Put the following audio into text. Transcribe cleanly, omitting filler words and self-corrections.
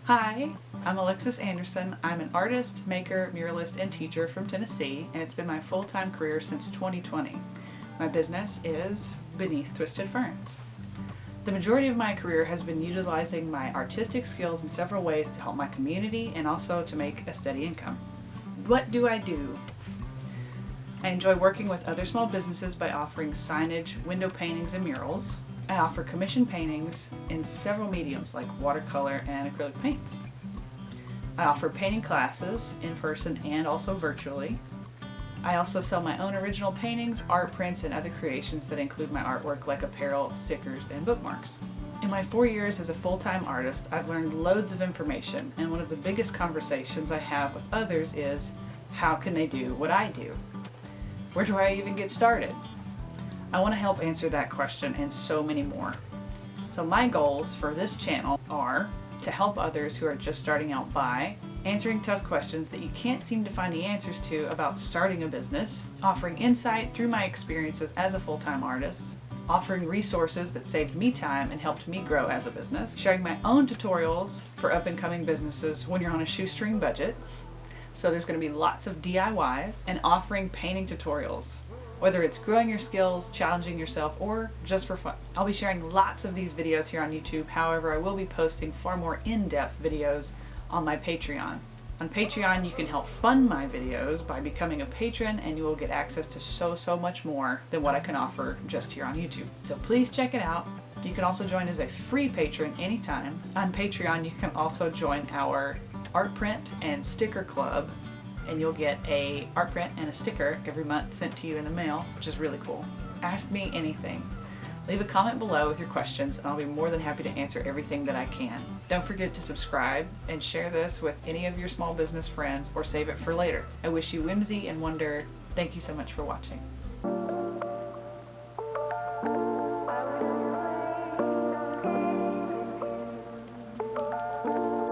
Hi, I'm Alexis Anderson. I'm an artist, maker, muralist, and teacher from Tennessee, and it's been my full-time career since 2020. My business is Beneath Twisted Ferns. The majority of my career has been utilizing my artistic skills in several ways to help my community and also to make a steady income. What do I do? I enjoy working with other small businesses by offering signage, window paintings, and murals. I offer commission paintings in several mediums like watercolor and acrylic paints. I offer painting classes in person and also virtually. I also sell my own original paintings, art prints, and other creations that include my artwork like apparel, stickers, and bookmarks. In my 4 years as a full-time artist, I've learned loads of information, and one of the biggest conversations I have with others is, how can they do what I do? Where do I even get started? I want to help answer that question and so many more. So my goals for this channel are to help others who are just starting out by answering tough questions that you can't seem to find the answers to about starting a business, offering insight through my experiences as a full-time artist, offering resources that saved me time and helped me grow as a business, sharing my own tutorials for up-and-coming businesses when you're on a shoestring budget. So there's going to be lots of DIYs, and offering painting tutorials. Whether it's growing your skills, challenging yourself, or just for fun. I'll be sharing lots of these videos here on YouTube. However, I will be posting far more in-depth videos on my Patreon. On Patreon, you can help fund my videos by becoming a patron, and you will get access to so much more than what I can offer just here on YouTube. So please check it out. You can also join as a free patron anytime. On Patreon, you can also join our art print and sticker club, and you'll get a art print and a sticker every month sent to you in the mail, which is really cool. Ask me anything. Leave a comment below with your questions, and I'll be more than happy to answer everything that I can. Don't forget to subscribe and share this with any of your small business friends or save it for later. I wish you whimsy and wonder. Thank you so much for watching.